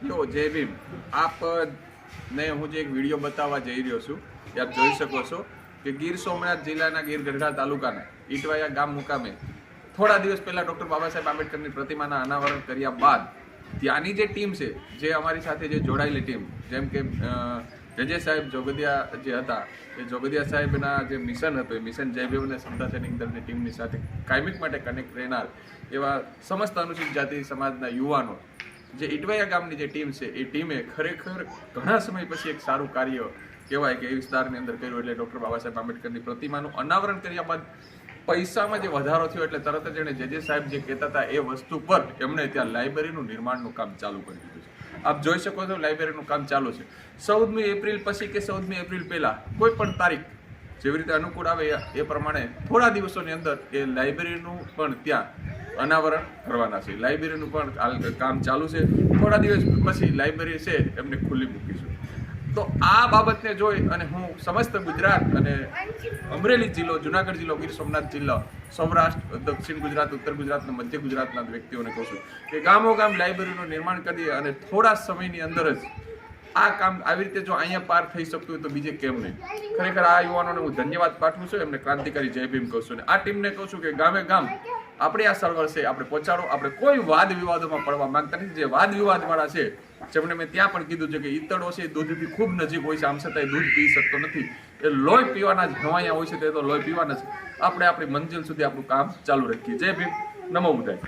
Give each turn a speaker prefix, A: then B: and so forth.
A: લો જય ભીમ. આપ ને હું જે એક વિડીયો બતાવવા જઈ રહ્યો છું એ આપ જોઈ શકો છો કે ગીર સોમનાથ જિલ્લાના ગીર ગઢડા તાલુકાના ઈટવાયા ગામ મુકામે થોડા દિવસ પહેલા ડૉક્ટર બાબા સાહેબ આંબેડકરની પ્રતિમાના અનાવરણ કર્યા બાદ ત્યાંની જે ટીમ છે, જે અમારી સાથે જે જોડાયેલી ટીમ, જેમ કે જજે સાહેબ જોગદિયા જે હતા, એ જોગદિયા સાહેબના જે મિશન હતું, એ મિશન જય ભીમ અને સમતા સૈનિક દળની ટીમની સાથે કાયમિક માટે કનેક્ટ રહેનાર એવા સમસ્ત અનુસૂચિત જાતિ સમાજના યુવાનો, જે ઈટવાયા ગામની જે ટીમ છે, એ ટીમે ખરેખર ઘણા સમય પછી એક સારું કાર્ય કહેવાય કે એ વિસ્તારની અંદર કર્યું. એટલે ડૉક્ટર બાબા સાહેબ આંબેડકરની પ્રતિમાનું અનાવરણ કર્યા બાદ પૈસામાં જે વધારો થયો એટલે તરત જ એણે જે સાહેબ જે કહેતા હતા એ વસ્તુ પર એમણે ત્યાં લાઇબ્રેરીનું નિર્માણનું કામ ચાલુ કરી દીધું છે. આપ જોઈ શકો છો લાઇબ્રેરીનું કામ ચાલુ છે. 14મી એપ્રિલ પછી કે 14મી એપ્રિલ પહેલાં કોઈ પણ તારીખ જેવી રીતે અનુકૂળ આવે એ પ્રમાણે થોડા દિવસોની અંદર એ લાઇબ્રેરીનું પણ ત્યાં અનાવરણ કરવાના છે. લાઇબ્રેરીનું પણ કામ ચાલુ છે. થોડા દિવસ પછી લાઇબ્રેરી છે એમને ખુલ્લી મૂકીશું. તો આ બાબતને જોઈ અને હું સમસ્ત ગુજરાત અને અમરેલી જિલ્લો, જુનાગઢ જિલ્લો, ગીર સોમનાથ જિલ્લો, સૌરાષ્ટ્ર, દક્ષિણ ગુજરાત, ઉત્તર ગુજરાત અને મધ્ય ગુજરાતના વ્યક્તિઓને કહું છું કે ગામો ગામ લાઇબ્રેરીનું નિર્માણ કરીએ અને થોડા સમયની અંદર જ આ કામ આવી રીતે જો અહીંયા પાર થઈ શકતું હોય તો બીજે કેમ નહીં. ખરેખર આ યુવાનોને હું ધન્યવાદ પાઠવું છું, એમને ક્રાંતિકારી જય ભીમ કહું છું. અને આ ટીમને કહું છું કે ગામે ગામ આપણે આ સર્વર છે આપણે પહોંચાડો. આપણે કોઈ વાદ વિવાદોમાં પડવા માંગતા નથી. જે વાદ વિવાદવાળા છે, જેમને મેં ત્યાં પણ કીધું છે કે ઈતળો છે એ દૂધથી ખૂબ નજીક હોય છે, આમ છતાં દૂધ પી શકતો નથી. એ લોહી પીવાના જ હવાયા હોય છે, તે તો લોહી પીવાના છે. આપણે આપણી મંજિલ સુધી આપણું કામ ચાલુ રાખીએ. જય ભીમ, નમો બુદ્ધાય.